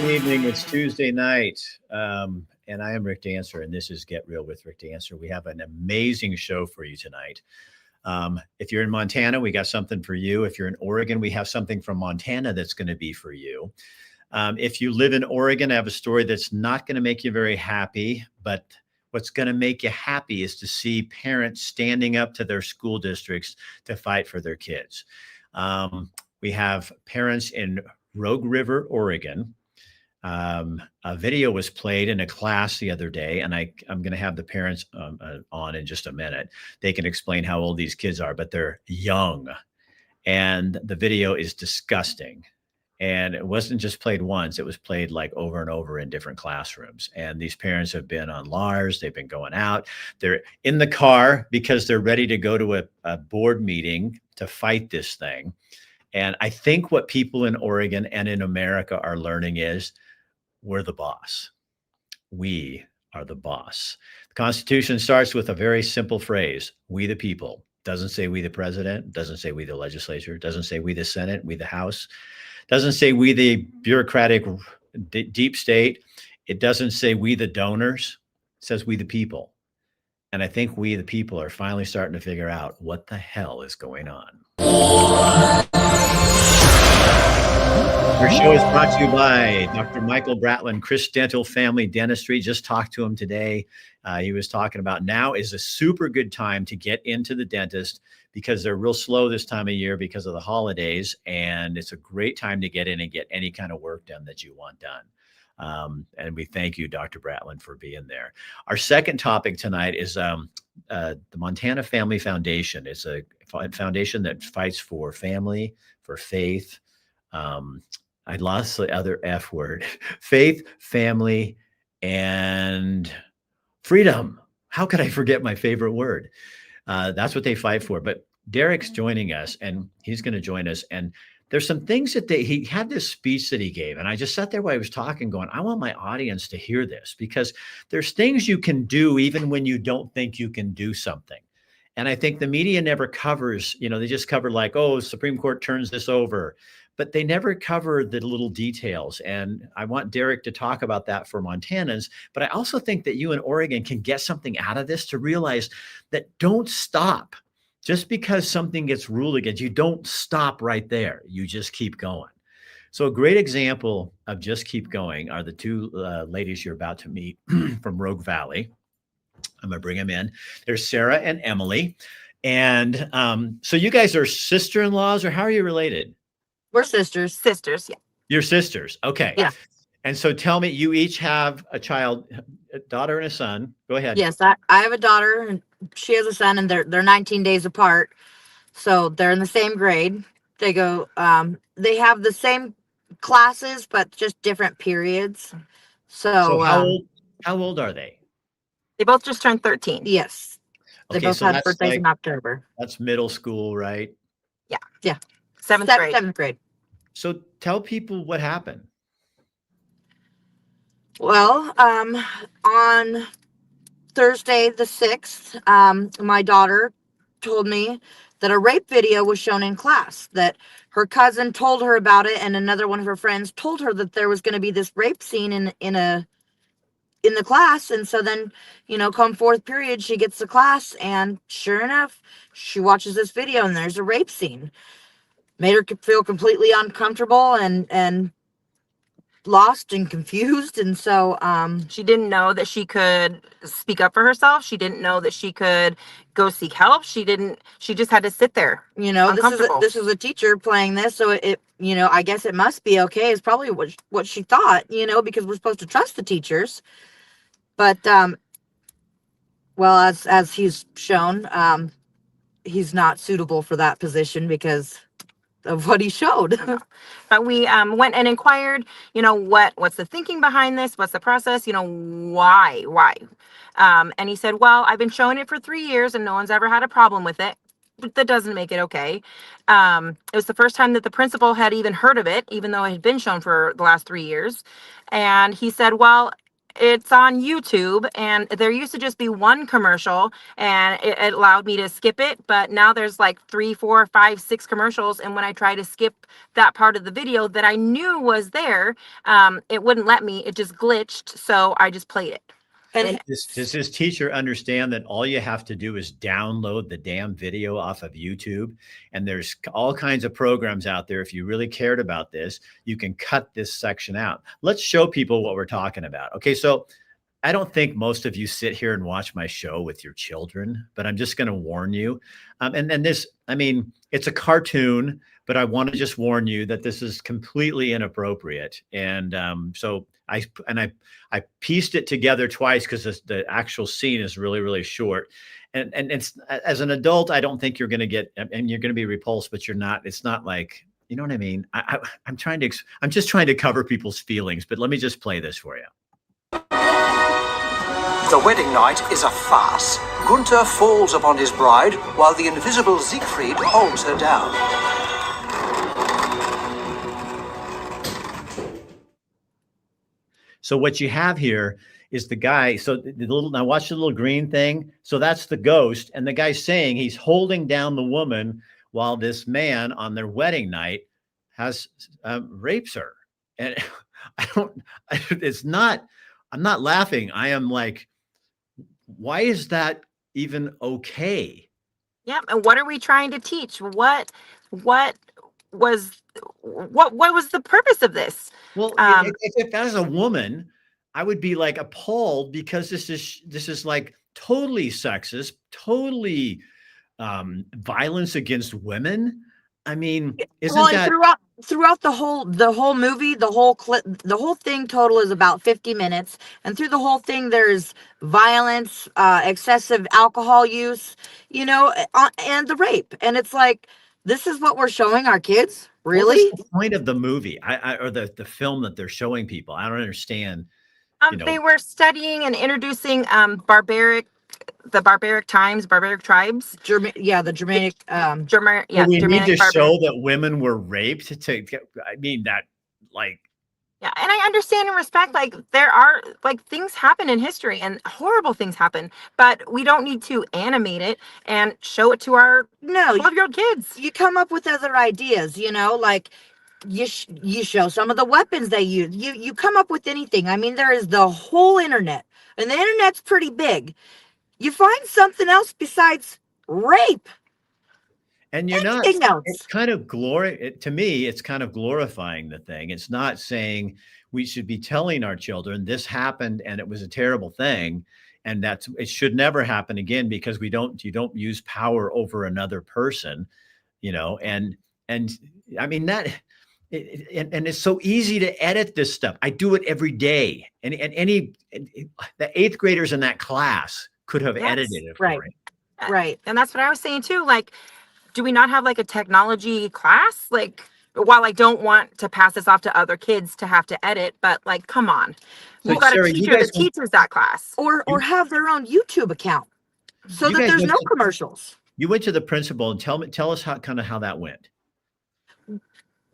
evening. It's Tuesday night, and I am Rick Dancer, and this is Get Real with Rick Dancer. We have an amazing show for you tonight. If you're in Montana, we got something for you. If you're in Oregon, we have something from Montana that's going to be for you. If you live in Oregon, I have a story that's not going to make you very happy, but what's going to make you happy is to see parents standing up to their school districts to fight for their kids. We have parents in Rogue River, Oregon. A video was played in a class the other day, and I'm going to have the parents on in just a minute. They can explain how old these kids are, but they're young, and the video is disgusting. And it wasn't just played once, it was played like over and over in different classrooms. And these parents have been on Lars, they've been going out, they're in the car because they're ready to go to a board meeting to fight this thing. And I think what people in Oregon and in America are learning is we're the boss. We are the boss. The Constitution starts with a very simple phrase, we the people. Doesn't say we the president, doesn't say we the legislature, doesn't say we the Senate, we the House. Doesn't say we the bureaucratic deep state. It doesn't say we the donors. It says we the people. And I think we the people are finally starting to figure out what the hell is going on. Our show is brought to you by Dr. Michael Bratlin, Chris Dental Family Dentistry. Just talked to him today. He was talking about now is a super good time to get into the dentist because they're real slow this time of year because of the holidays. And it's a great time to get in and get any kind of work done that you want done. And we thank you, Dr. Bratlin, for being there. Our second topic tonight is the Montana Family Foundation. It's a foundation that fights for family, for faith. I lost the other F word, faith, family, and freedom. How could I forget my favorite word? That's what they fight for. But Derek's joining us, and he's going to join us. And there's some things that he had this speech that he gave. And I just sat there while he was talking going, I want my audience to hear this because there's things you can do even when you don't think you can do something. And I think the media never covers, they just cover like, oh, Supreme Court turns this over, but they never cover the little details. And I want Derek to talk about that for Montanans. But I also think that you in Oregon can get something out of this to realize that don't stop. Just because something gets ruled against you, don't stop right there. You just keep going. So a great example of just keep going are the two ladies you're about to meet from Rogue Valley. I'm going to bring them in. There's Sarah and Emily. And so you guys are sister-in-laws, or how are you related? We're sisters. Sisters, yeah. You're sisters. Okay. Yeah. And so tell me, you each have a child, a daughter and a son. Go ahead. Yes, I have a daughter and she has a son, and they're 19 days apart. So they're in the same grade. They go, they have the same classes, but just different periods. So how old are they? They both just turned 13. Yes. They Okay, both so had that's birthdays like, in October. that's middle school, right? Yeah. Yeah. Seventh grade. Seventh grade. So tell people what happened. Well, on Thursday the 6th, my daughter told me that a rape video was shown in class, that her cousin told her about it, and another one of her friends told her that there was going to be this rape scene in the class. And so then, come fourth period, she gets to class, and sure enough, she watches this video and there's a rape scene. Made her feel completely uncomfortable and lost and confused. And so she didn't know that she could speak up for herself. She didn't know that she could go seek help. She just had to sit there. This is a teacher playing this, so it I guess it must be okay is probably what she thought, because we're supposed to trust the teachers. But well, as he's shown, he's not suitable for that position because of what he showed. But we went and inquired, what's the thinking behind this? What's the process? Why? And he said, well, I've been showing it for 3 years and no one's ever had a problem with it. But that doesn't make it okay. It was the first time that the principal had even heard of it, even though it had been shown for the last 3 years. And he said, well, it's on YouTube, and there used to just be one commercial, and it allowed me to skip it. But now there's like 3, 4, 5, 6 commercials, and when I try to skip that part of the video that I knew was there, it wouldn't let me. It just glitched, so I just played it. And Does his teacher understand that all you have to do is download the damn video off of YouTube? And there's all kinds of programs out there. If you really cared about this, you can cut this section out. Let's show people what we're talking about. Okay, so I don't think most of you sit here and watch my show with your children, but I'm just going to warn you. And this, I mean, it's a cartoon, but I want to just warn you that this is completely inappropriate. And so I pieced it together twice because the actual scene is really, really short. And it's, as an adult, I don't think you're going to get, and you're going to be repulsed, but you're not. It's not like, you know what I mean? I'm just trying to cover people's feelings, but let me just play this for you. The wedding night is a farce. Gunther falls upon his bride while the invisible Siegfried holds her down. So what you have here is the guy. So the little, now watch the little green thing. So that's the ghost. And the guy's saying he's holding down the woman while this man on their wedding night has rapes her. And I'm not laughing. I am like, why is that even okay? Yeah. And what are we trying to teach? What was the purpose of this? Well, if as a woman, I would be like appalled because this is like totally sexist, totally violence against women. I mean, isn't that throughout the whole movie, the whole thing total is about 50 minutes, and through the whole thing there's violence, excessive alcohol use, and the rape, and it's like, this is what we're showing our kids? Really? What was the point of the movie? Or the film that they're showing people? I don't understand. They were studying and introducing the barbaric tribes. The Germanic. We Germanic need to show that women were raped Yeah, and I understand and respect, like, there are, like, things happen in history and horrible things happen, but we don't need to animate it and show it to our 12-year-old kids. You come up with other ideas, like you show some of the weapons they use. You come up with anything. I mean, there is the whole internet, and the internet's pretty big. You find something else besides rape. And you're not, it's kind of to me, it's kind of glorifying the thing. It's not saying we should be telling our children this happened and it was a terrible thing, and it should never happen again, because you don't use power over another person, and I mean and it's so easy to edit this stuff. I do it every day. And the 8th graders in that class could have edited it for me. Right. And that's what I was saying too. Like, do we not have like a technology class? Like, while I don't want to pass this off to other kids to have to edit, but like, come on. We've got a teacher that teaches that class. Or have their own YouTube account so that there's no commercials. You went to the principal and tell us how that went.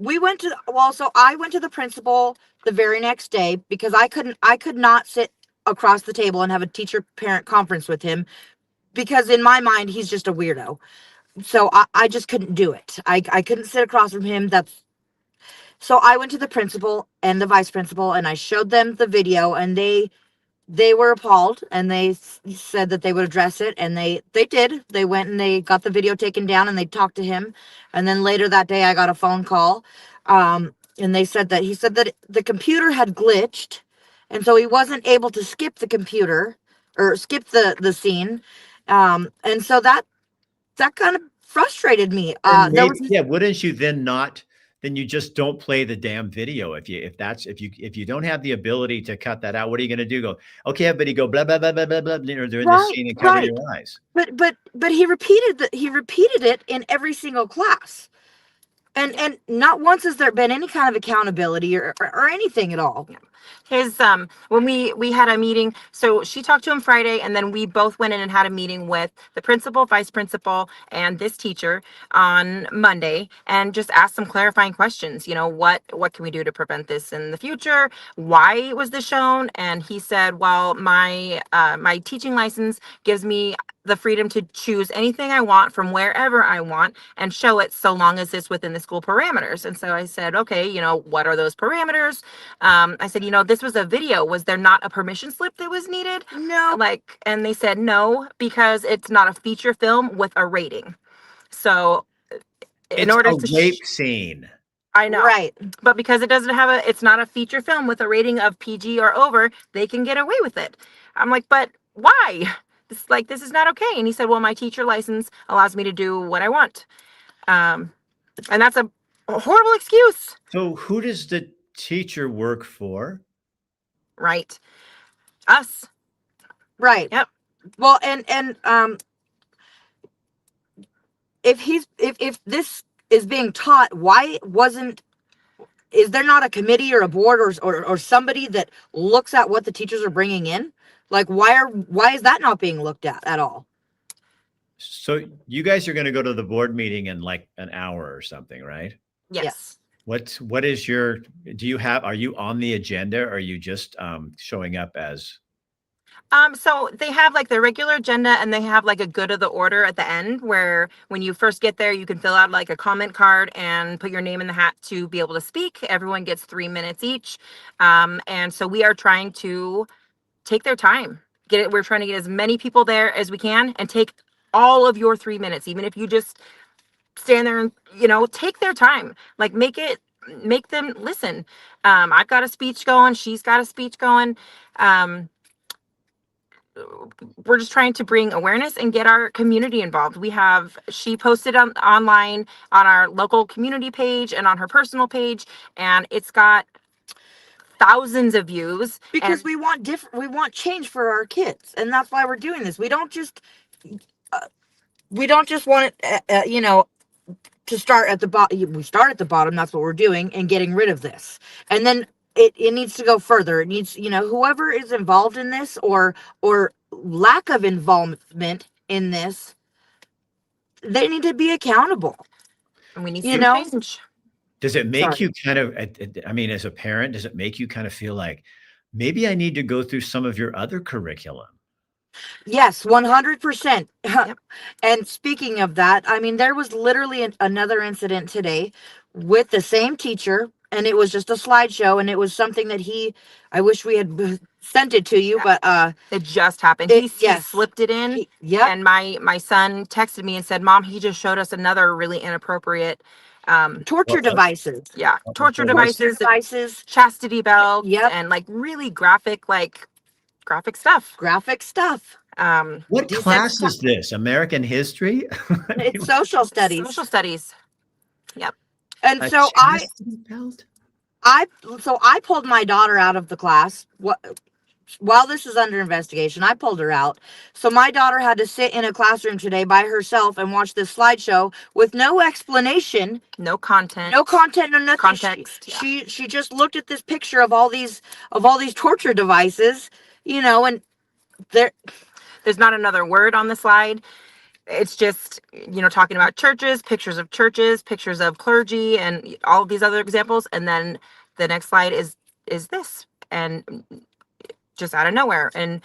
I went to the principal the very next day because I could not sit across the table and have a teacher-parent conference with him, because in my mind, he's just a weirdo. So I just couldn't do it. I couldn't sit across from him. So I went to the principal and the vice principal, and I showed them the video, and they were appalled, and they said that they would address it, and they did. They went and they got the video taken down, and they talked to him. And then later that day, I got a phone call, and he said that the computer had glitched, and so he wasn't able to skip the computer or skip the scene, and so that kind of frustrated me. Wouldn't you then you just don't play the damn video? If you don't have the ability to cut that out, what are you going to do? Go, okay, everybody go blah blah blah blah blah blah during the scene and cover your eyes. But he repeated it in every single class. And not once has there been any kind of accountability or anything at all. His when we had a meeting, so she talked to him Friday, and then we both went in and had a meeting with the principal, vice principal, and this teacher on Monday, and just asked some clarifying questions. You know, what can we do to prevent this in the future? Why was this shown? And he said, well, my teaching license gives me the freedom to choose anything I want from wherever I want and show it, so long as it's within the school parameters. And so I said, okay, you know, what are those parameters? I said, you know, this was a video. Was there not a permission slip that was needed? No. And they said no, because it's not a feature film with a rating. So in It's order a to rape scene. I know. Right. But because it doesn't have it's not a feature film with a rating of PG or over, they can get away with it. I'm like, but why? This is not okay. And he said, well, my teacher license allows me to do what I want. And that's a horrible excuse. So who does the teacher work for? Right. Us. Right. Yep. Well, and if this is being taught, is there not a committee or a board or somebody that looks at what the teachers are bringing in? Like, why is that not being looked at all? So you guys are going to go to the board meeting in like an hour or something, right? Yes. What is your, are you on the agenda, or are you just showing up as? So they have like the regular agenda, and they have like a good of the order at the end, where when you first get there, you can fill out like a comment card and put your name in the hat to be able to speak. Everyone gets 3 minutes each. And so we are trying to take their time. We're trying to get as many people there as we can and take all of your 3 minutes, even if you just stand there and, you know, take their time. Like, make them listen. I've got a speech going. She's got a speech going. We're just trying to bring awareness and get our community involved. She posted online on our local community page and on her personal page, and it's got thousands of views, because we want change for our kids, and that's why we're doing this. We don't just want it, you know, to start at the bottom. We start at the bottom. That's what we're doing, and getting rid of this, and then it needs to go further. It needs, you know, whoever is involved in this or lack of involvement in this, they need to be accountable. and we need You some know? change. Does it make you kind of, I mean, as a parent, does it make you kind of feel like maybe I need to go through some of your other curriculum? Yes, 100%. Yep. And speaking of that, I mean, there was literally another incident today with the same teacher, and it was just a slideshow, and it was something that I wish we had sent it to you, but it just happened. He slipped it in. Yep. And my son texted me and said, Mom, he just showed us another really inappropriate torture devices. Yeah, torture devices, chastity belts, Yep. and like really graphic stuff. What class is this? American history? It's social studies. Social studies. Yep. And so I pulled my daughter out of the class. While this is under investigation, I pulled her out. So my daughter had to sit in a classroom today by herself and watch this slideshow with no explanation, no content, no nothing. Context. She just looked at this picture of all these torture devices, you know, and there's not another word on the slide. It's just, you know, talking about churches, pictures of clergy, and all of these other examples. And then the next slide is this, and just out of nowhere. And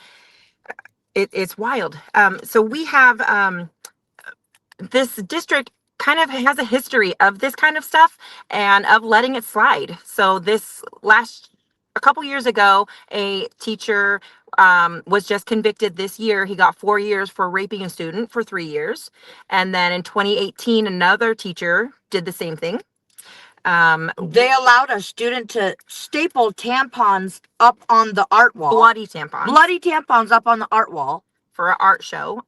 it's wild. So we have this district kind of has a history of this kind of stuff and of letting it slide. So a couple years ago, a teacher was just convicted this year. He got 4 years for raping a student for 3 years. And then in 2018, another teacher did the same thing. They allowed a student to staple tampons up on the art wall. Bloody tampons up on the art wall for an art show,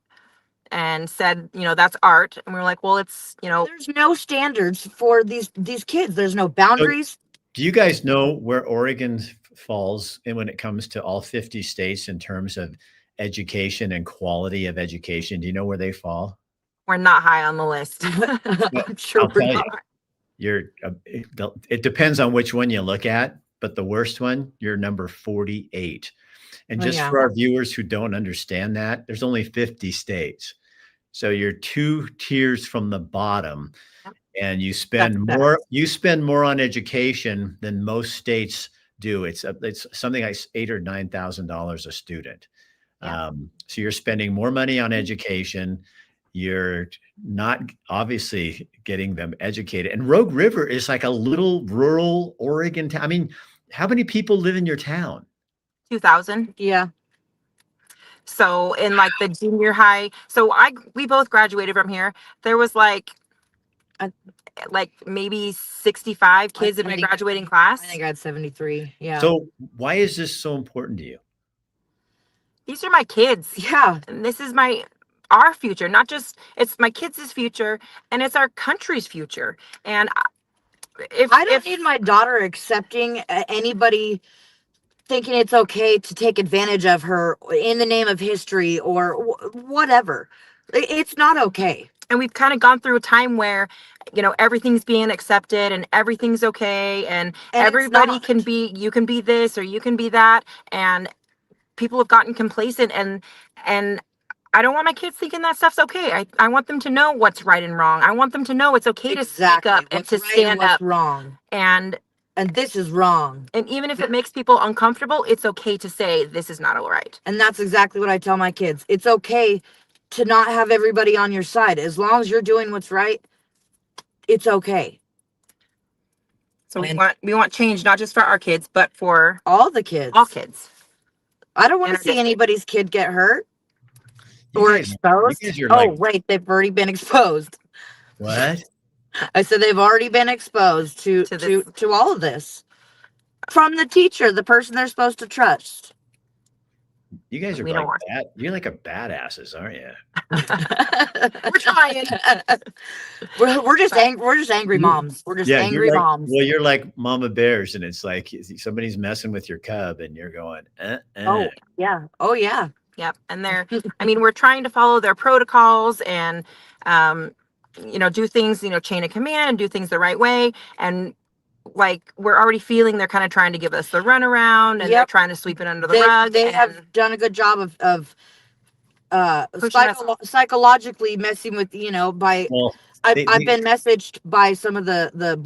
and said, you know, that's art. And we were like, well, it's, you know, there's no standards for these kids. There's no boundaries. So, do you guys know where Oregon falls in when it comes to all 50 states in terms of education and quality of education? Do you know where they fall? We're not high on the list. I'm sure I'll tell you. it depends on which one you look at, but the worst one, you're number 48. And Oh, just yeah. for our viewers who don't understand that, there's only 50 states. So you're 2 tiers from the bottom, Yep. and you That's spend bad. more on education than most states do. It's something like $8,000 or $9,000 a student. Yeah. So you're spending more money on education. You're not obviously getting them educated. And Rogue River is like a little rural Oregon town. I mean, how many people live in your town? 2000. Yeah. So in like the junior high, so we both graduated from here. There was like maybe 65 kids in my graduating class. I think I had 73. Yeah. So why is this so important to you? These are my kids. Yeah. And this is our future, not just, it's my kids' future, and it's our country's future. And I don't need my daughter accepting anybody thinking it's okay to take advantage of her in the name of history or whatever. It's not okay. And we've kind of gone through a time where, everything's being accepted and everything's okay. And everybody you can be this or you can be that. And people have gotten complacent, and I don't want my kids thinking that stuff's okay. I want them to know what's right and wrong. I want them to know it's okay to speak up and to stand up. Wrong. And this is wrong. And even if it makes people uncomfortable, it's okay to say this is not all right. And that's exactly what I tell my kids. It's okay to not have everybody on your side. As long as you're doing what's right, it's okay. So we want change, not just for our kids, but for all the kids. All kids. I don't want to see anybody's kid get hurt or exposed. Wait, they've already been exposed. What? I said they've already been exposed to all of this from the teacher, the person they're supposed to trust. You guys are you're like a badasses, aren't you? We're trying. we're just angry moms. We're just angry moms. Well, you're like mama bears, and it's like somebody's messing with your cub, and you're going, Oh yeah. Oh yeah. Yep. And we're trying to follow their protocols and do things, chain of command and do things the right way. And we're already feeling they're kind of trying to give us the runaround, and they're trying to sweep it under the rug. They have done a good job of psychologically messing with, by I've been messaged by some of the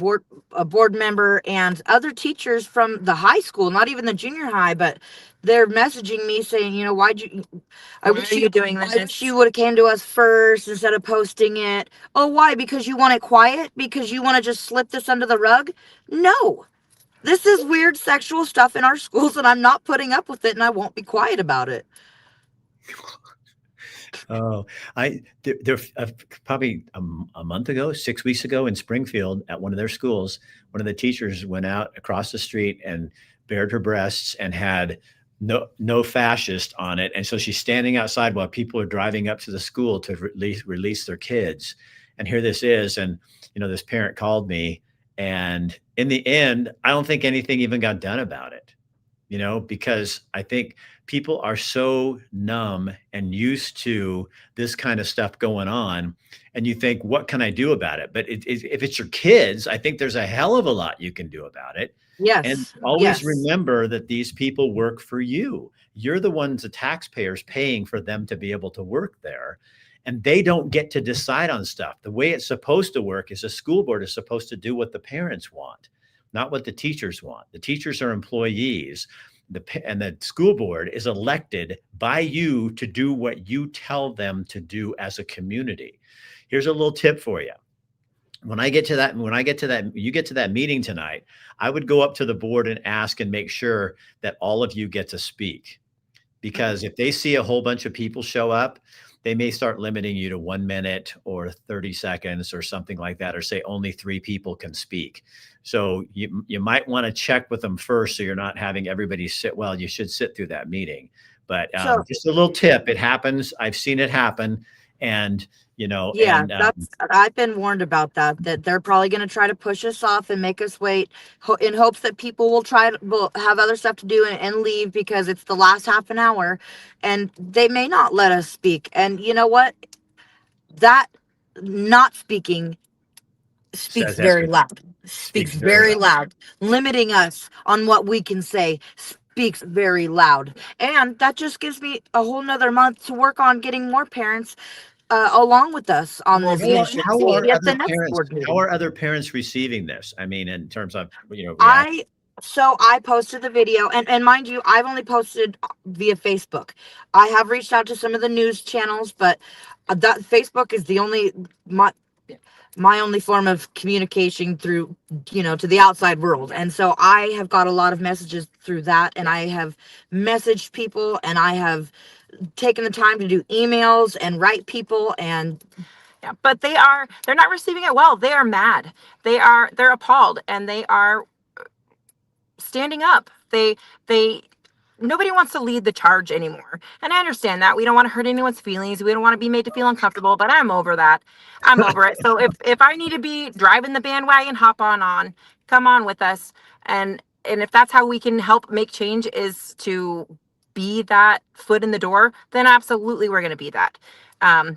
board member and other teachers from the high school, not even the junior high, but they're messaging me saying, I wish you would have came to us first instead of posting it. Oh, why? Because you want it quiet? Because you want to just slip this under the rug? No. This is weird sexual stuff in our schools, and I'm not putting up with it, and I won't be quiet about it. Oh, there probably a month ago, 6 weeks ago in Springfield at one of their schools, one of the teachers went out across the street and bared her breasts and had no fascist on it. And so she's standing outside while people are driving up to the school to release their kids. And here this is. And, this parent called me, and in the end, I don't think anything even got done about it, because I think people are so numb and used to this kind of stuff going on. And you think, what can I do about it? But if it's your kids, I think there's a hell of a lot you can do about it. Yes. And always remember that these people work for you. You're the ones, the taxpayers, paying for them to be able to work there. And they don't get to decide on stuff. The way it's supposed to work is a school board is supposed to do what the parents want, not what the teachers want. The teachers are employees. And the school board is elected by you to do what you tell them to do as a community. Here's a little tip for you. When you get to that meeting tonight, I would go up to the board and ask and make sure that all of you get to speak. Because if they see a whole bunch of people show up, they may start limiting you to 1 minute or 30 seconds or something like that, or say only 3 people can speak. So you might want to check with them first, so you're not having everybody sit. Well, you should sit through that meeting. But just a little tip. It happens. I've seen it happen. And, I've been warned about that they're probably going to try to push us off and make us wait in hopes that people will have other stuff to do and leave because it's the last half an hour, and they may not let us speak. And you know what? That not speaking speaks Says very everything. loud. Speaks very loud. Limiting us on what we can say speaks very loud. And that just gives me a whole nother month to work on getting more parents along with us on Well, this yeah, mission. How are Maybe at the other next parents? board How meeting. are other parents receiving this? I mean, in terms of reaction. I posted the video, and mind you, I've only posted via Facebook. I have reached out to some of the news channels, but that Facebook is the only my only form of communication through, to the outside world. And so I have got a lot of messages through that, and I have messaged people, and I have taken the time to do emails and write people, and yeah, but they're not receiving it well. They are mad. They're appalled, and they are standing up. They nobody wants to lead the charge anymore. And I understand that. We don't want to hurt anyone's feelings. We don't want to be made to feel uncomfortable, but I'm over that. I'm over it. So if I need to be driving the bandwagon, hop on, come on with us. And if that's how we can help make change, is to be that foot in the door, then absolutely we're going to be that.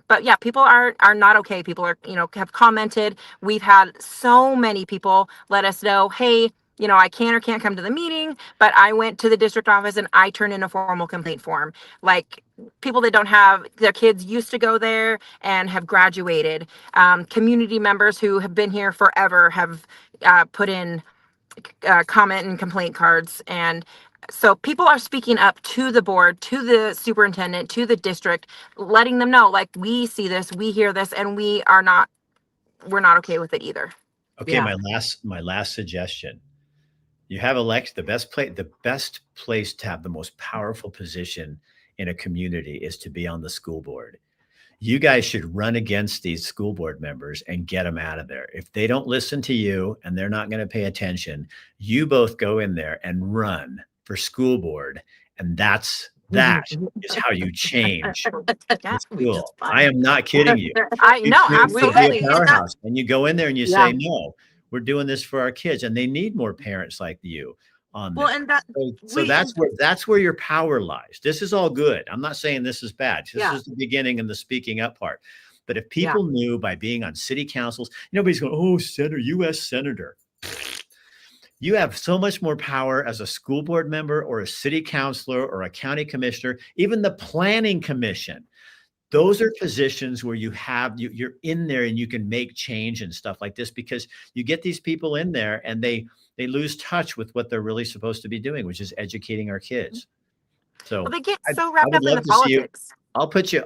But yeah, people are not okay. People are, have commented. We've had so many people let us know, hey, I can or can't come to the meeting, but I went to the district office and I turned in a formal complaint form. Like, people that don't have their kids used to go there and have graduated. Community members who have been here forever have put in comment and complaint cards. And so people are speaking up to the board, to the superintendent, to the district, letting them know, like, we see this, we hear this, and we're not okay with it either. Okay, Yeah. my last suggestion. You have the best place to have the most powerful position in a community is to be on the school board. You guys should run against these school board members and get them out of there. If they don't listen to you and they're not going to pay attention, you both go in there and run for school board. And that is how you change the school. I am not kidding you. I know, absolutely. Be a powerhouse. And you go in there and you say, no, we're doing this for our kids, and they need more parents like you on this. well, and that So that's where your power lies. This is all good. I'm not saying this is bad. This is the beginning and the speaking up part. But if people knew by being on city councils, nobody's going, oh, U.S. Senator. You have so much more power as a school board member or a city councilor or a county commissioner, even the planning commission. Those are positions where you're in there and you can make change and stuff like this, because you get these people in there and they lose touch with what they're really supposed to be doing, which is educating our kids. So they get so wrapped up in the politics. I'll put you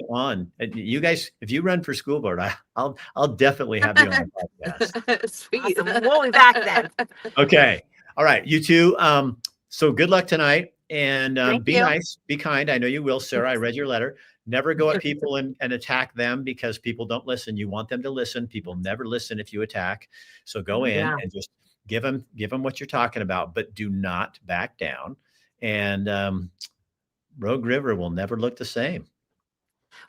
on. You guys, if you run for school board, I'll definitely have you on the podcast. Sweet. Awesome. We'll be back then. Okay. All right. You two. So good luck tonight, and be you. nice, be kind. I know you will, Sarah. I read your letter. Never go at people and attack them, because people don't listen. You want them to listen. People never listen if you attack. So go in and just give them what you're talking about, but do not back down. And Rogue River will never look the same.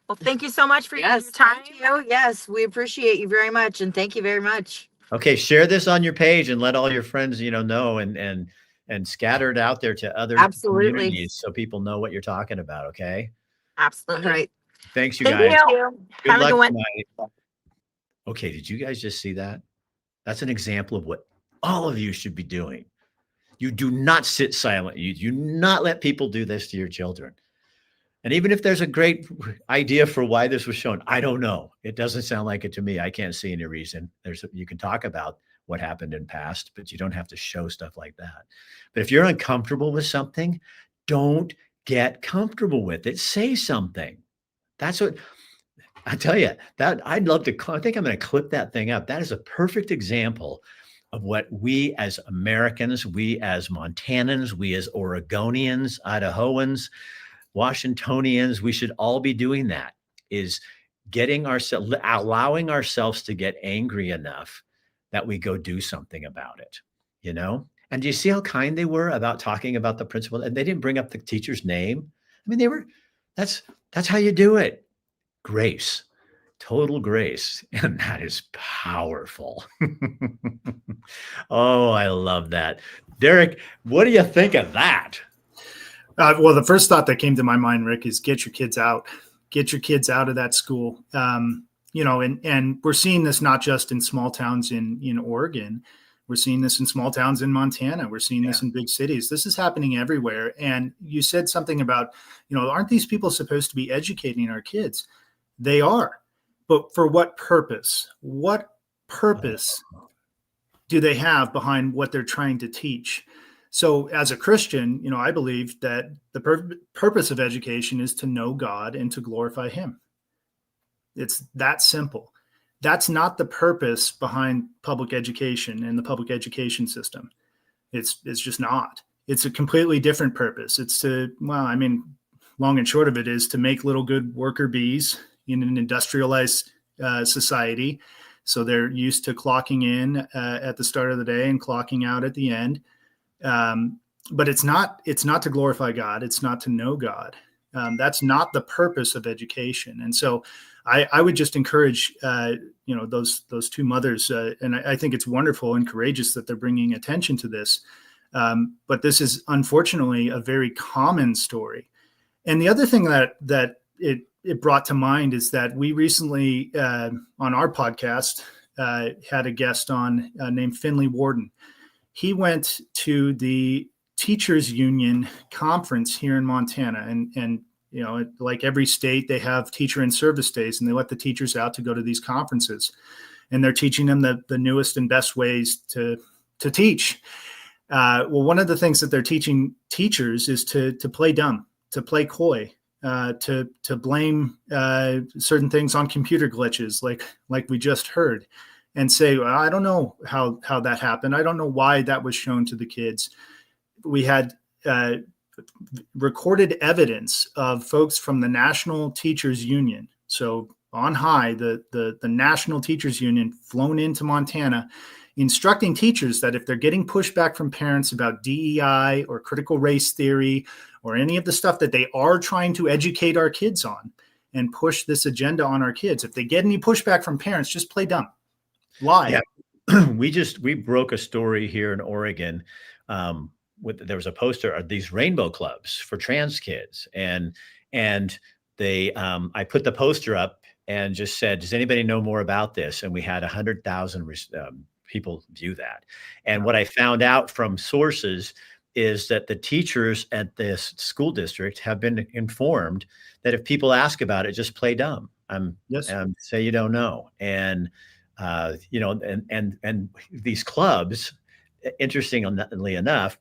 Well, thank you so much for your time. Thank you. Yes, we appreciate you very much, and thank you very much. Okay, share this on your page and let all your friends, know, and scatter it out there to other communities so people know what you're talking about. Okay. Absolutely. All right. Thanks, you Thank guys. you. Good Have a luck good one. tonight. Okay, did you guys just see that? That's an example of what all of you should be doing. You do not sit silent. You do not let people do this to your children. And even if there's a great idea for why this was shown, I don't know. It doesn't sound like it to me. I can't see any reason. You can talk about what happened in past, but you don't have to show stuff like that. But if you're uncomfortable with something, don't get comfortable with it. Say something. That's what I tell you. That I'd love to. I think I'm going to clip that thing up. That is a perfect example of what we as Americans, we as Montanans, we as Oregonians, Idahoans, Washingtonians, we should all be doing that, is allowing ourselves to get angry enough that we go do something about it, And do you see how kind they were about talking about the principal? And they didn't bring up the teacher's name. I mean, that's how you do it. Grace, total grace. And that is powerful. Oh, I love that. Derek, what do you think of that? Well, the first thought that came to my mind, Rick, is get your kids out. Get your kids out of that school. and we're seeing this not just in small towns in Oregon. We're seeing this in small towns in Montana. We're seeing this in big cities. This is happening everywhere. And you said something about, aren't these people supposed to be educating our kids? They are. But for what purpose? What purpose do they have behind what they're trying to teach? So as a Christian, I believe that the purpose of education is to know God and to glorify him. It's that simple. That's not the purpose behind public education and the public education system. It's just not. It's a completely different purpose. It's long and short of it is to make little good worker bees in an industrialized society. So they're used to clocking in at the start of the day and clocking out at the end. But it's not to glorify God. It's not to know God. That's not the purpose of education. And so I would just encourage, those two mothers, and I think it's wonderful and courageous that they're bringing attention to this. But this is unfortunately a very common story. And the other thing that it brought to mind is that we recently on our podcast had a guest on named Finley Warden. He went to the Teachers Union conference here in Montana, and like every state, they have teacher in service days, and they let the teachers out to go to these conferences, and they're teaching them the newest and best ways to teach. Well, one of the things that they're teaching teachers is to play dumb, to play coy, to blame certain things on computer glitches, like we just heard, and say, well, I don't know how that happened. I don't know why that was shown to the kids. We had recorded evidence of folks from the National Teachers Union. So on high, the National Teachers Union flown into Montana, instructing teachers that if they're getting pushback from parents about DEI or critical race theory or any of the stuff that they are trying to educate our kids on and push this agenda on our kids, if they get any pushback from parents, just play dumb, lie. Yeah. We broke a story here in Oregon. There was a poster of these rainbow clubs for trans kids, and they I put the poster up and just said, does anybody know more about this? And we had 100,000 people view that. And what I found out from sources is that the teachers at this school district have been informed that if people ask about it, just play dumb. Say you don't know. And and these clubs, interestingly enough,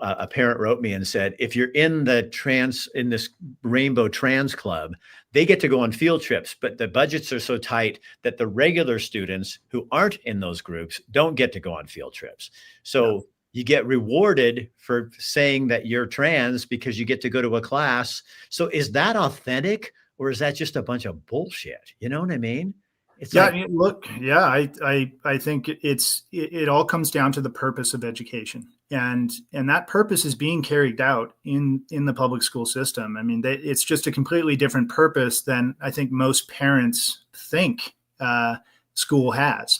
a parent wrote me and said, if you're in this rainbow trans club, they get to go on field trips, but the budgets are so tight that the regular students who aren't in those groups don't get to go on field trips. So you get rewarded for saying that you're trans because you get to go to a class. So is that authentic, or is that just a bunch of bullshit? You know what I mean? I think it all comes down to the purpose of education, and that purpose is being carried out in the public school system. I mean, it's just a completely different purpose than I think most parents think school has.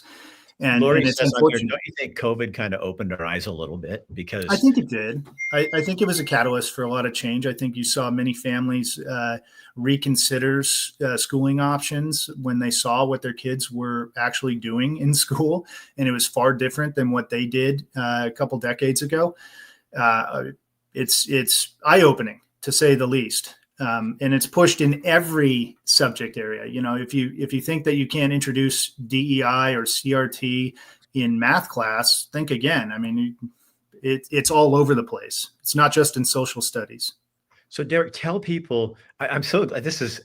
And it's unfortunate. Don't you think COVID kind of opened our eyes a little bit? Because I think it did. I think it was a catalyst for a lot of change. I think you saw many families reconsider schooling options when they saw what their kids were actually doing in school, and it was far different than what they did a couple decades ago. It's eye-opening, to say the least. And it's pushed in every subject area. If you think that you can't introduce DEI or CRT in math class, think again. I mean, it's all over the place. It's not just in social studies. So Derek, tell people, I'm so, this is,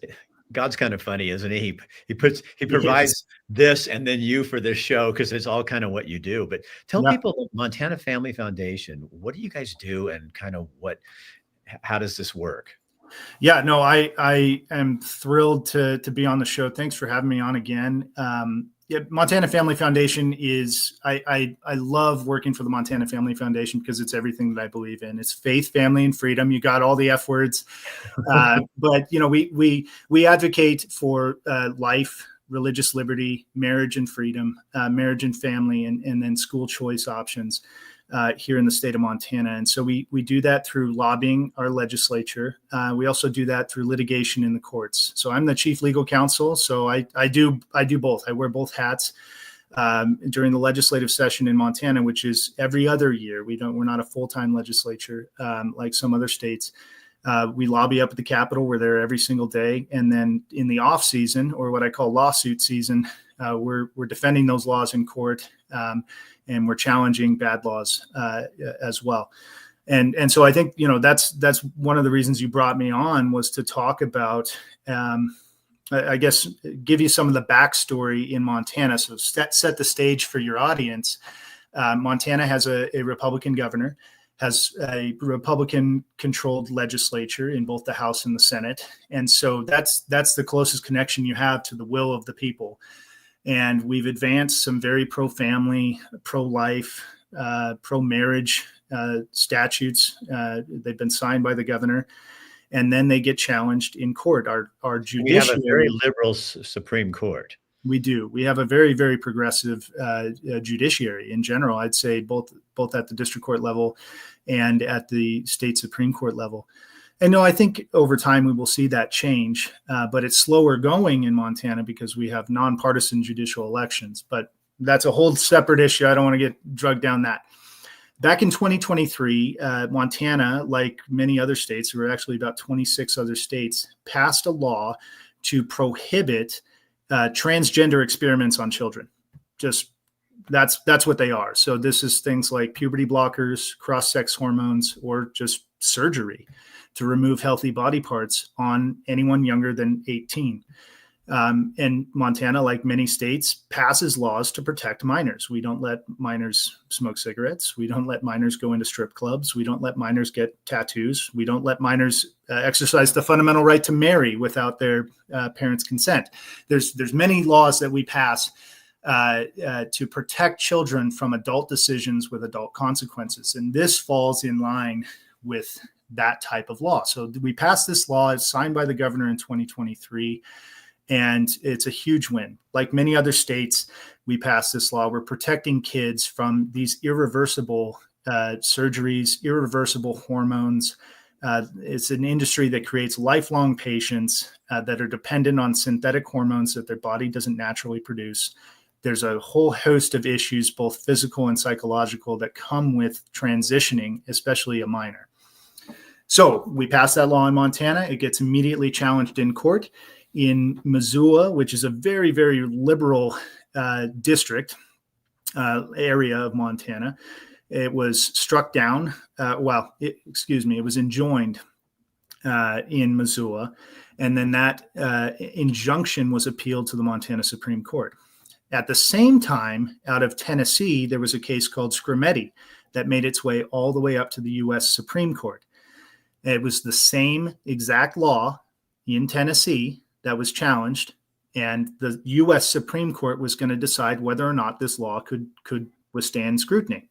God's kind of funny, isn't he? He provides this and then you for this show, because it's all kind of what you do. But tell people, Montana Family Foundation, what do you guys do, and kind of how does this work? Yeah, no, I am thrilled to be on the show. Thanks for having me on again. Montana Family Foundation is, I love working for the Montana Family Foundation because it's everything that I believe in. It's faith, family, and freedom. You got all the F words. But, we advocate for life, religious liberty, marriage and freedom, marriage and family, and then school choice options. here in the state of Montana. And so we do that through lobbying our legislature. We also do that through litigation in the courts. So I'm the chief legal counsel. So I do both. I wear both hats. During the legislative session in Montana, which is every other year. We're not a full-time legislature like some other states. We lobby up at the Capitol. We're there every single day. And then in the off season, or what I call lawsuit season, we're defending those laws in court, and we're challenging bad laws as well. And so I think, that's one of the reasons you brought me on, was to talk about, I guess, give you some of the backstory in Montana. So set the stage for your audience. Montana has a Republican governor, has a Republican-controlled legislature in both the House and the Senate. And so that's the closest connection you have to the will of the people. And we've advanced some very pro-family, pro-life, pro-marriage statutes. They've been signed by the governor. And then they get challenged in court. Our judiciary. We have a very liberal Supreme Court. We do. We have a very, very progressive judiciary in general. I'd say both at the district court level and at the state Supreme Court level. And no, I think over time we will see that change, but it's slower going in Montana because we have nonpartisan judicial elections. But that's a whole separate issue. I don't want to get drugged down that. Back in 2023, Montana, like many other states, there were actually about 26 other states, passed a law to prohibit transgender experiments on children. Just that's what they are. So this is things like puberty blockers, cross-sex hormones, or just surgery to remove healthy body parts on anyone younger than 18. And Montana, like many states, passes laws to protect minors. We don't let minors smoke cigarettes. We don't let minors go into strip clubs. We don't let minors get tattoos. We don't let minors exercise the fundamental right to marry without their parents' consent. There's many laws that we pass to protect children from adult decisions with adult consequences. And this falls in line with that type of law. So we passed this law. It's signed by the governor in 2023. And it's a huge win. Like many other states, we passed this law. We're protecting kids from these irreversible surgeries, irreversible hormones. It's an industry that creates lifelong patients that are dependent on synthetic hormones that their body doesn't naturally produce. There's a whole host of issues, both physical and psychological, that come with transitioning, especially a minor. So we passed that law in Montana. It gets immediately challenged in court. In Missoula, which is a very, very liberal district area of Montana, it was struck down. It was enjoined in Missoula. And then that injunction was appealed to the Montana Supreme Court. At the same time, out of Tennessee, there was a case called Strenght that made its way all the way up to the U.S. Supreme Court. It was the same exact law in Tennessee that was challenged, and the U.S. Supreme Court was going to decide whether or not this law could withstand scrutiny.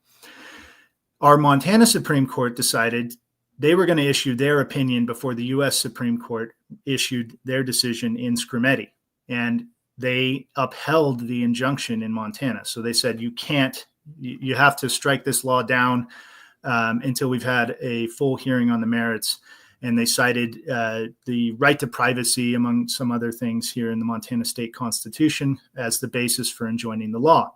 Our Montana Supreme Court decided they were going to issue their opinion before the U.S. Supreme Court issued their decision in Strenght, and they upheld the injunction in Montana. So they said, you have to strike this law down until we've had a full hearing on the merits. And they cited the right to privacy, among some other things here in the Montana State Constitution, as the basis for enjoining the law.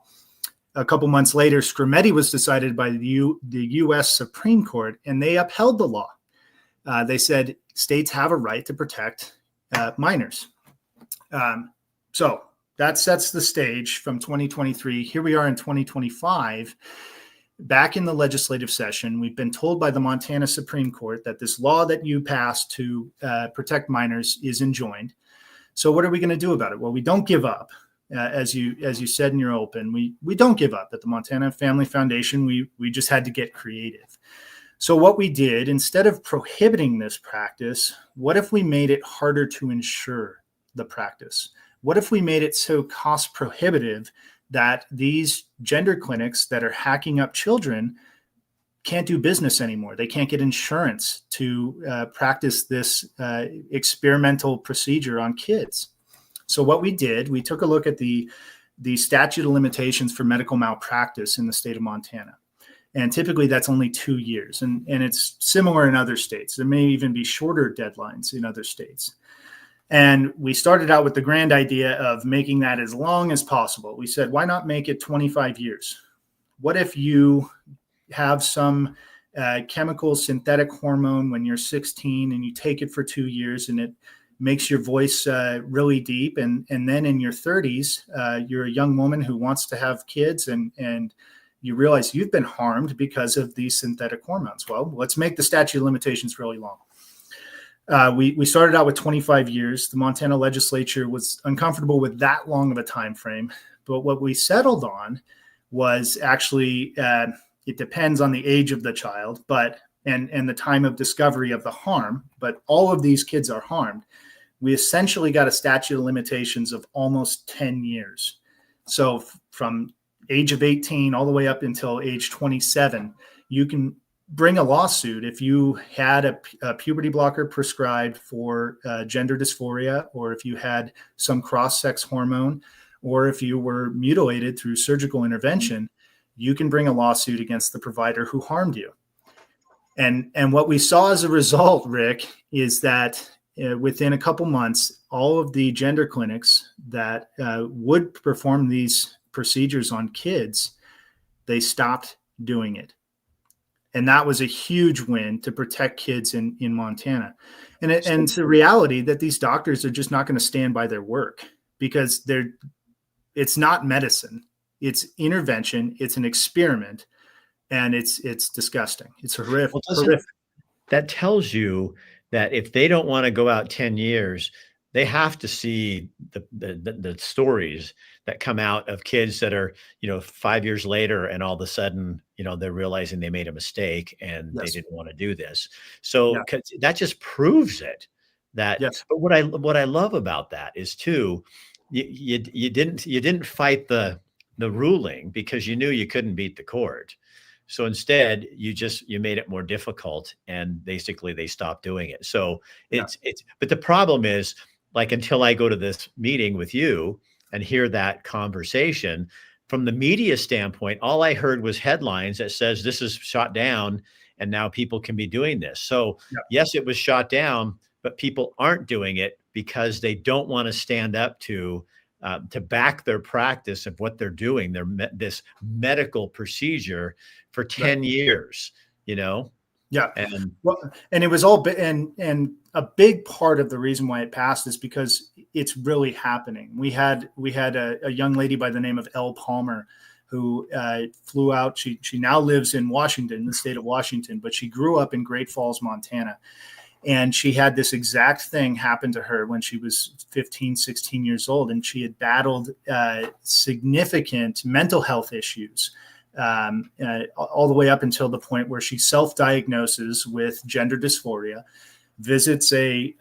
A couple months later, Strenght was decided by the U.S. Supreme Court, and they upheld the law. They said states have a right to protect minors. So that sets the stage from 2023. Here we are in 2025. Back in the legislative session, we've been told by the Montana Supreme Court that this law that you passed to protect minors is enjoined. So what are we going to do about it? Well, we don't give up. As you said in your open, we don't give up at the Montana Family Foundation. We just had to get creative. So what we did, instead of prohibiting this practice, what if we made it harder to insure the practice? What if we made it so cost prohibitive that these gender clinics that are hacking up children can't do business anymore? They can't get insurance to practice this experimental procedure on kids. So what we did, we took a look at the statute of limitations for medical malpractice in the state of Montana. And typically that's only 2 years. And it's similar in other states. There may even be shorter deadlines in other states. And we started out with the grand idea of making that as long as possible. We said, why not make it 25 years? What if you have some chemical synthetic hormone when you're 16 and you take it for 2 years and it makes your voice really deep. And then in your 30s, you're a young woman who wants to have kids and you realize you've been harmed because of these synthetic hormones. Well, let's make the statute of limitations really long. We started out with 25 years. The Montana legislature was uncomfortable with that long of a time frame. But what we settled on was actually, it depends on the age of the child, and the time of discovery of the harm, but all of these kids are harmed. We essentially got a statute of limitations of almost 10 years. So from age of 18 all the way up until age 27, you can bring a lawsuit if you had a puberty blocker prescribed for gender dysphoria, or if you had some cross-sex hormone, or if you were mutilated through surgical intervention. You can bring a lawsuit against the provider who harmed you. And what we saw as a result, Rick, is that within a couple months, all of the gender clinics that would perform these procedures on kids, they stopped doing it. And that was a huge win to protect kids in Montana. And it's a reality that these doctors are just not going to stand by their work, because it's not medicine. It's intervention. It's an experiment. And it's disgusting. It's horrific. Well, that tells you that if they don't want to go out 10 years, they have to see the stories that come out of kids that are, 5 years later, and all of a sudden, they're realizing they made a mistake and Yes. they didn't want to do this. So Yeah. 'cause that just proves it. Yes. But what I love about that is too, you didn't fight the ruling because you knew you couldn't beat the court. So instead, you made it more difficult, and basically they stopped doing it. So but the problem is, like, until I go to this meeting with you and hear that conversation from the media standpoint, all I heard was headlines that says this is shot down and now people can be doing this. So yes, it was shot down, but people aren't doing it because they don't want to stand up to back their practice of what they're doing, this medical procedure for 10 years, Yeah. And it was all, and a big part of the reason why it passed is because it's really happening. We had a young lady by the name of Elle Palmer who flew out. She now lives in Washington, the state of Washington, but she grew up in Great Falls, Montana. And she had this exact thing happen to her when she was 15, 16 years old. And she had battled significant mental health issues all the way up until the point where she self-diagnoses with gender dysphoria, visits a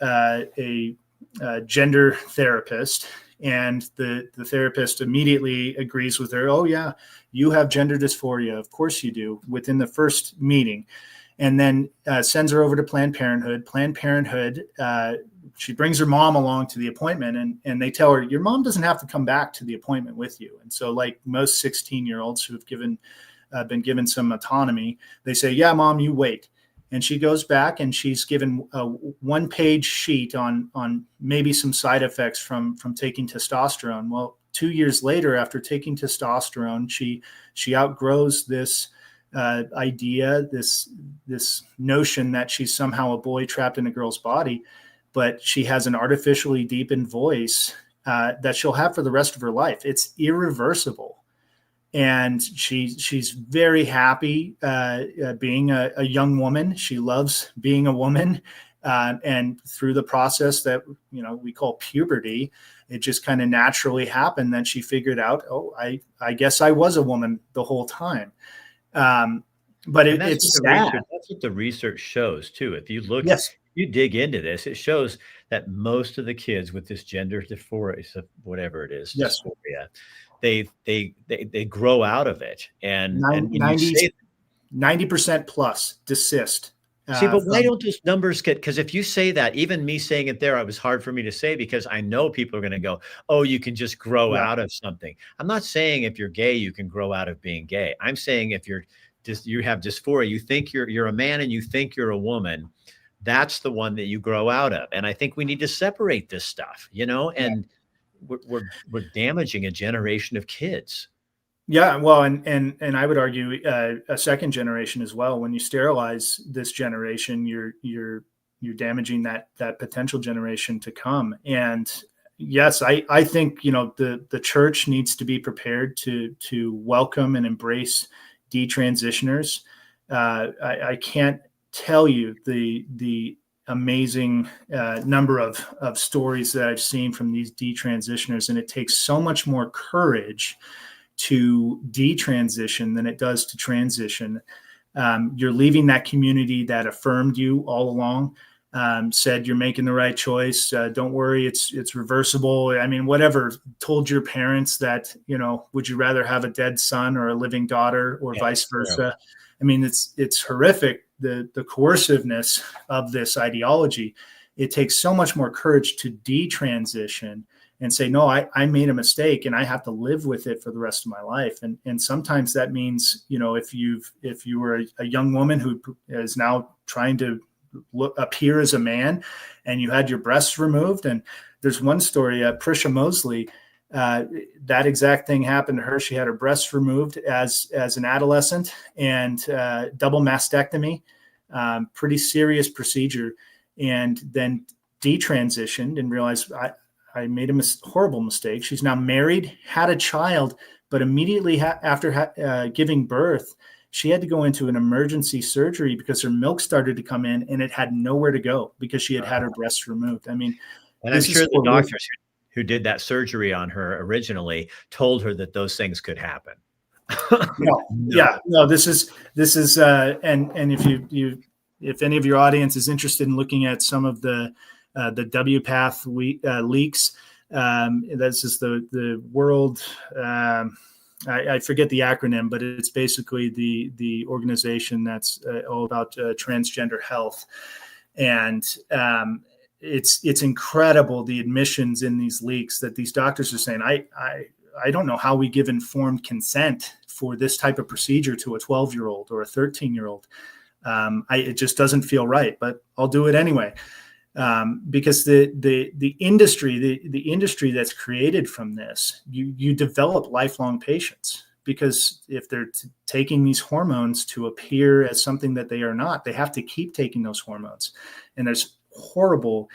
gender therapist, and the therapist immediately agrees with her. Oh, yeah, you have gender dysphoria. Of course you do, within the first meeting. And then sends her over to Planned Parenthood. Planned Parenthood, she brings her mom along to the appointment, and they tell her, your mom doesn't have to come back to the appointment with you. And so, like most 16-year-olds who have been given some autonomy, they say, yeah, mom, you wait. And she goes back, and she's given a one-page sheet on maybe some side effects from taking testosterone. Well, 2 years later, after taking testosterone, she outgrows this idea, this notion that she's somehow a boy trapped in a girl's body, but she has an artificially deepened voice that she'll have for the rest of her life. It's irreversible. And she's very happy being a young woman. She loves being a woman. And through the process that, we call puberty, it just kind of naturally happened that she figured out, oh, I guess I was a woman the whole time. But it's sad. That's what the research shows too. If you look, yes, you dig into this, it shows that most of the kids with this gender dysphoria, whatever it is, yes, dysphoria, they grow out of it, and 90% plus desist. See, but why don't those numbers get? Because if you say that, even me saying it there, it was hard for me to say because I know people are going to go, "Oh, you can just grow out of something." I'm not saying if you're gay, you can grow out of being gay. I'm saying if you're you have dysphoria, you think you're a man and you think you're a woman, that's the one that you grow out of. And I think we need to separate this stuff, and we're damaging a generation of kids. Yeah, well, and I would argue a second generation as well. When you sterilize this generation, you're damaging that potential generation to come. And yes, I think the church needs to be prepared to welcome and embrace detransitioners. I can't tell you the amazing number of stories that I've seen from these detransitioners, and it takes so much more courage to detransition than it does to transition. You're leaving that community that affirmed you all along, said you're making the right choice. Don't worry, it's reversible. I mean, whatever, told your parents that, would you rather have a dead son or a living daughter, or vice versa? I mean, it's horrific, the coerciveness of this ideology. It takes so much more courage to detransition and say, no, I made a mistake and I have to live with it for the rest of my life. And sometimes that means, if you were a young woman who is now trying to appear as a man and you had your breasts removed. And there's one story, Prisha Mosley, that exact thing happened to her. She had her breasts removed as an adolescent, and double mastectomy, pretty serious procedure, and then detransitioned and realized I made a horrible mistake. She's now married, had a child, but immediately after giving birth, she had to go into an emergency surgery because her milk started to come in and it had nowhere to go because she had had her breasts removed. I mean, and I'm sure the doctors who did that surgery on her originally told her that those things could happen. No, this is and if any of your audience is interested in looking at some of the WPATH leaks, this is the world. I forget the acronym, but it's basically the organization that's all about transgender health, and it's incredible the admissions in these leaks that these doctors are saying. I don't know how we give informed consent for this type of procedure to a 12-year-old or a 13-year-old. It just doesn't feel right, but I'll do it anyway. Because the industry that's created from this, you develop lifelong patience, because if they're taking these hormones to appear as something that they are not, they have to keep taking those hormones, and there's horrible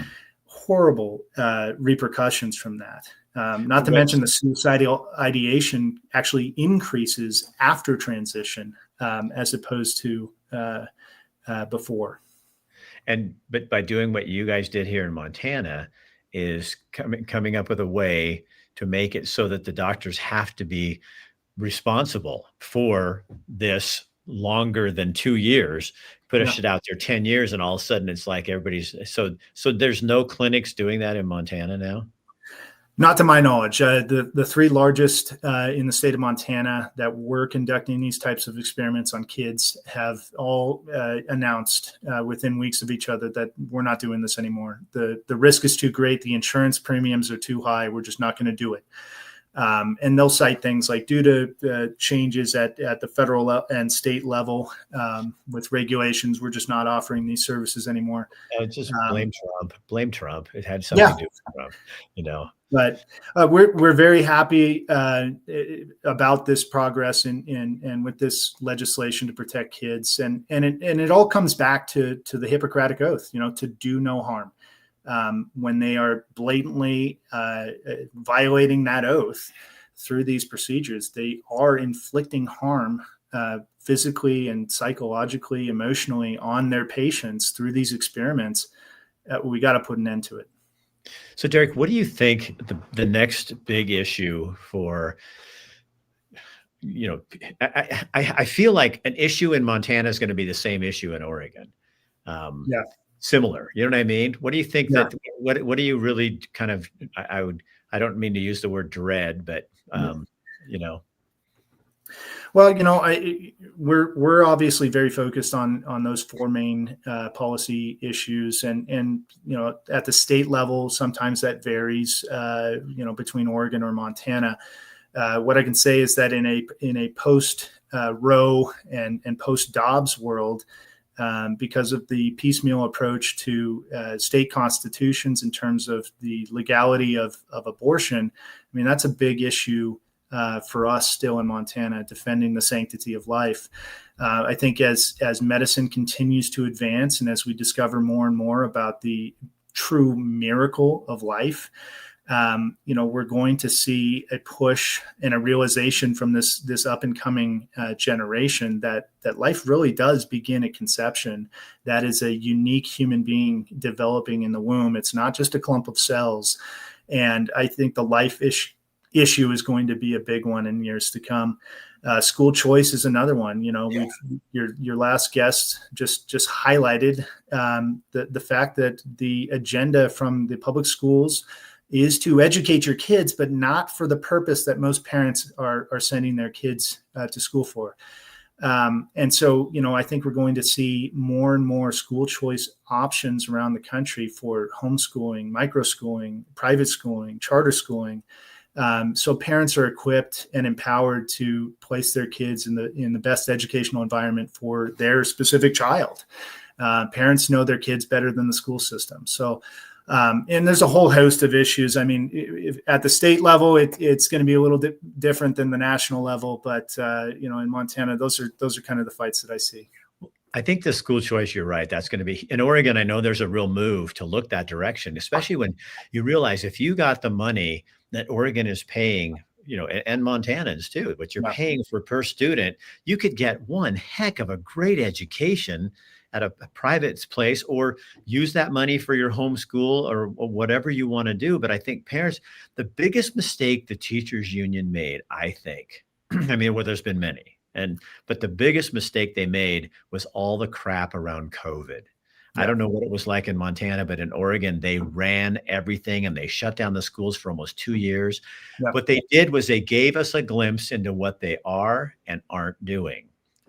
repercussions from that. Not to mention the suicidal ideation actually increases after transition, as opposed to before. But by doing what you guys did here in Montana, is coming up with a way to make it so that the doctors have to be responsible for this longer than 2 years, push it out there 10 years, and all of a sudden it's like everybody's so there's no clinics doing that in Montana now. Not to my knowledge. The three largest in the state of Montana that were conducting these types of experiments on kids have all announced within weeks of each other that we're not doing this anymore. The risk is too great. The insurance premiums are too high. We're just not going to do it. And they'll cite things like, due to changes at the federal and state level with regulations, we're just not offering these services anymore. Just blame Trump. Blame Trump. It had something to do with Trump, But we're very happy about this progress and with this legislation to protect kids, and it all comes back to the Hippocratic Oath, to do no harm. When they are blatantly violating that oath through these procedures, they are inflicting harm physically and psychologically, emotionally on their patients through these experiments. We got to put an end to it. So, Derek, what do you think the next big issue for, I feel like an issue in Montana is going to be the same issue in Oregon. Similar, you know what I mean? What do you think that, what do you really kind of, I don't mean to use the word dread, but, Well, we're obviously very focused on those four main policy issues, and at the state level, sometimes that varies, between Oregon or Montana. What I can say is that in a post Roe and post Dobbs world, because of the piecemeal approach to state constitutions in terms of the legality of abortion, I mean, that's a big issue for us still in Montana, defending the sanctity of life. I think as medicine continues to advance and as we discover more and more about the true miracle of life, we're going to see a push and a realization from this up and coming generation that life really does begin at conception. That is a unique human being developing in the womb. It's not just a clump of cells. And I think the life issue is going to be a big one in years to come. School choice is another one. Your last guest just highlighted the fact that the agenda from the public schools is to educate your kids, but not for the purpose that most parents are sending their kids to school for. And so, I think we're going to see more and more school choice options around the country for homeschooling, microschooling, private schooling, charter schooling. So parents are equipped and empowered to place their kids in the best educational environment for their specific child. Parents know their kids better than the school system. So, and there's a whole host of issues. I mean, if at the state level, it's going to be a little bit different than the national level. But, in Montana, those are kind of the fights that I see. I think the school choice, you're right. That's going to be in Oregon. I know there's a real move to look that direction, especially when you realize if you got the money that Oregon is paying, and Montanans too, what you're paying for per student, you could get one heck of a great education at a private place, or use that money for your homeschool or whatever you want to do. But I think parents, the biggest mistake the teachers union made, I think, there's been many, but the biggest mistake they made was all the crap around COVID. I don't know what it was like in Montana, but in Oregon, they ran everything and they shut down the schools for almost 2 years. What they did was they gave us a glimpse into what they are and aren't doing.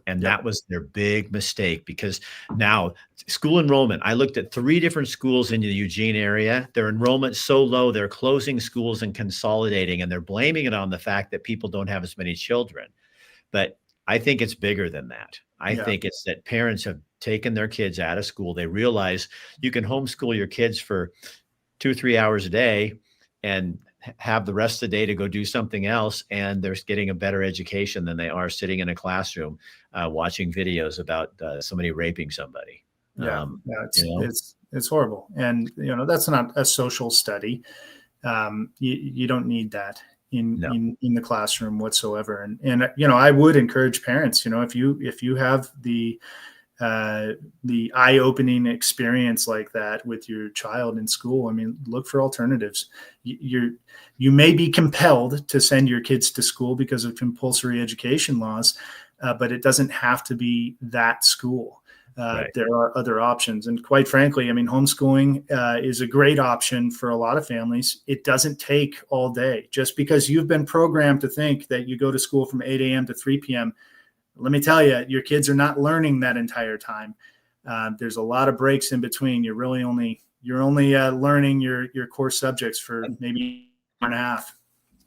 And that was their big mistake, because now school enrollment, I looked at 3 different schools in the Eugene area. Their enrollment's so low, they're closing schools and consolidating, and they're blaming it on the fact that people don't have as many children. But I think it's bigger than that. I think it's that parents have taken their kids out of school. They realize you can homeschool your kids for 2-3 hours a day and have the rest of the day to go do something else, and they're getting a better education than they are sitting in a classroom watching videos about somebody raping somebody. It's horrible, and that's not a social study. You don't need that in the classroom whatsoever. And I would encourage parents, if you have the eye-opening experience like that with your child in school, look for alternatives. You may be compelled to send your kids to school because of compulsory education laws, but it doesn't have to be that school. There are other options. And quite frankly, homeschooling is a great option for a lot of families. It doesn't take all day. Just because you've been programmed to think that you go to school from 8 a.m. to 3 p.m., let me tell you, your kids are not learning that entire time. There's a lot of breaks in between. You're only learning your core subjects for maybe an hour and a half.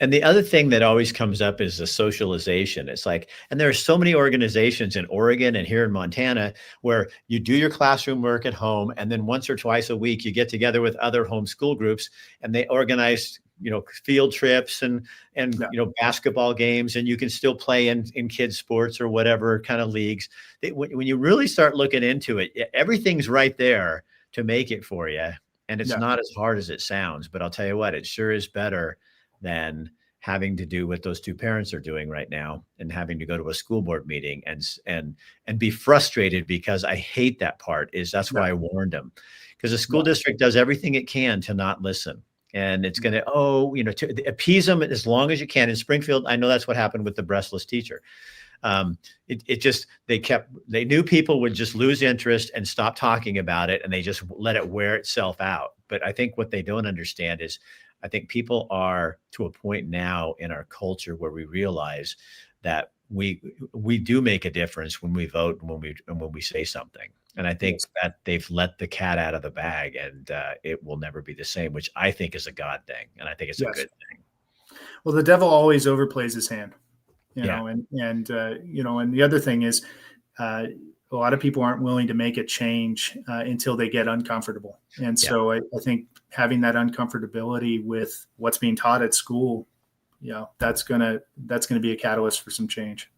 And the other thing that always comes up is the socialization. It's like, and there are so many organizations in Oregon and here in Montana where you do your classroom work at home, and then once or twice a week you get together with other homeschool groups, and they organize field trips and basketball games, and you can still play in kids sports or whatever kind of leagues. When you really start looking into it, everything's right there to make it for you. And it's not as hard as it sounds, but I'll tell you what, it sure is better than having to do what those 2 parents are doing right now, and having to go to a school board meeting and be frustrated, because I hate that part. That's why I warned them, because the school district does everything it can to not listen. And it's going to appease them as long as you can. In Springfield, I know that's what happened with the breastless teacher. They knew people would just lose interest and stop talking about it, and they just let it wear itself out. But I think what they don't understand is, I think people are to a point now in our culture where we realize that we do make a difference when we vote and when we say something. And I think that they've let the cat out of the bag, and it will never be the same, which I think is a God thing. And I think it's a good thing. Well, the devil always overplays his hand, Yeah. and the other thing is, a lot of people aren't willing to make a change until they get uncomfortable. And so I think having that uncomfortability with what's being taught at school, that's gonna be a catalyst for some change.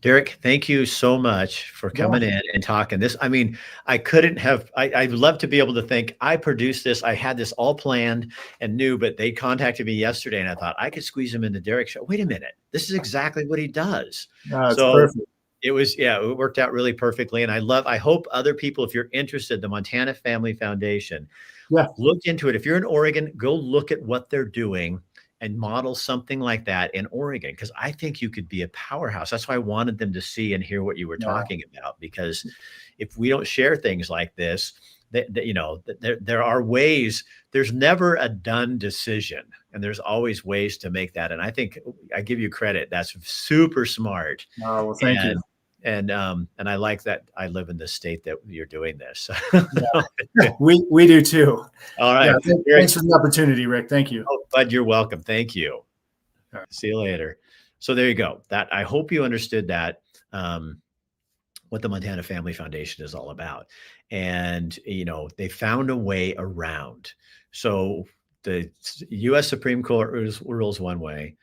Derek, thank you so much for coming in and talking this. I mean, I'd love to be able to think I produced this. I had this all planned and knew, but they contacted me yesterday and I thought I could squeeze him into Derek's show. Wait a minute. This is exactly what he does. It's perfect. It worked out really perfectly. And I hope other people, if you're interested, the Montana Family Foundation, look into it. If you're in Oregon, go look at what they're doing and model something like that in Oregon, because I think you could be a powerhouse. That's why I wanted them to see and hear what you were talking about, because if we don't share things like this, there are ways. There's never a done decision, and there's always ways to make that. And I think I give you credit. That's super smart. Oh, well, thank you. And I like that I live in the state that you're doing this. We do too. All right. Thanks for the opportunity, Rick. Thank you. Oh, bud, you're welcome. Thank you. All right. See you later. So there you go. That I hope you understood that, what the Montana Family Foundation is all about. And, they found a way around. So the U.S. Supreme Court rules one way.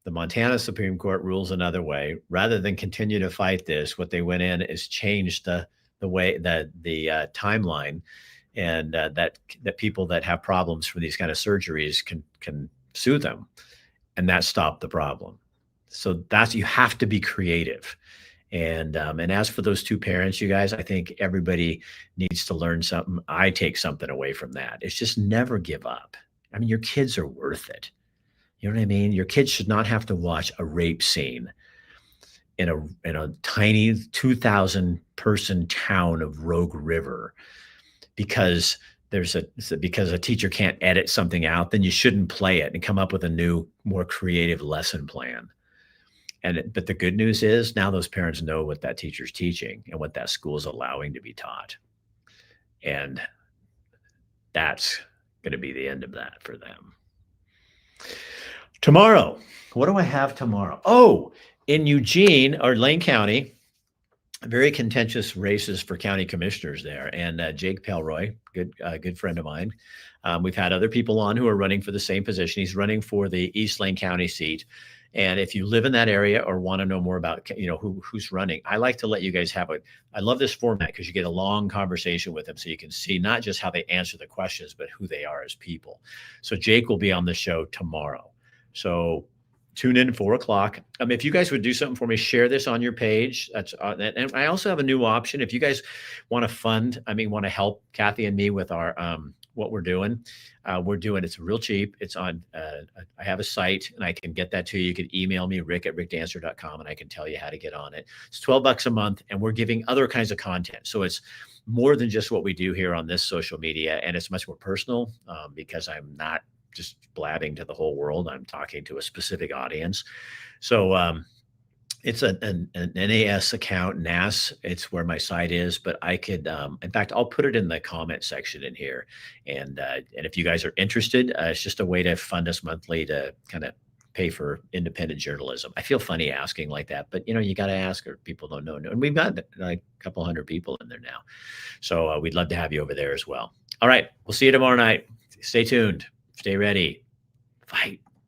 The Montana Supreme Court rules another way. Rather than continue to fight this, what they went in is changed the way that the timeline, and that people that have problems from these kind of surgeries can sue them, and that stopped the problem. So you have to be creative. And as for those two parents, you guys, I think everybody needs to learn something. I take something away from that. It's just never give up. I mean, your kids are worth it. You know what I mean? Your kids should not have to watch a rape scene in a tiny 2,000 person town of Rogue River because because a teacher can't edit something out. Then you shouldn't play it and come up with a new, more creative lesson plan. But the good news is now those parents know what that teacher's teaching and what that school is allowing to be taught. And that's going to be the end of that for them. Tomorrow, what do I have tomorrow? Oh, in Eugene or Lane County, very contentious races for county commissioners there. And Jake Pelroy, good friend of mine. We've had other people on who are running for the same position. He's running for the East Lane County seat. And if you live in that area or want to know more about, who's running, I like to let you guys I love this format because you get a long conversation with them so you can see not just how they answer the questions, but who they are as people. So Jake will be on the show tomorrow. So tune in 4:00. If you guys would do something for me, share this on your page. And I also have a new option. If you guys want to want to help Kathy and me with our, what we're doing, it's real cheap. It's on, I have a site and I can get that to you. You can email me, rick@rickdancer.com, and I can tell you how to get on it. It's $12 a month, and we're giving other kinds of content. So it's more than just what we do here on this social media. And it's much more personal because I'm not just blabbing to the whole world. I'm talking to a specific audience. So it's an NAS account, NAS. It's where my site is, but I could, in fact, I'll put it in the comment section in here. And if you guys are interested, it's just a way to fund us monthly to kind of pay for independent journalism. I feel funny asking like that, but you got to ask or people don't know. And we've got like a couple hundred people in there now. So we'd love to have you over there as well. All right. We'll see you tomorrow night. Stay tuned. Stay ready. Fight.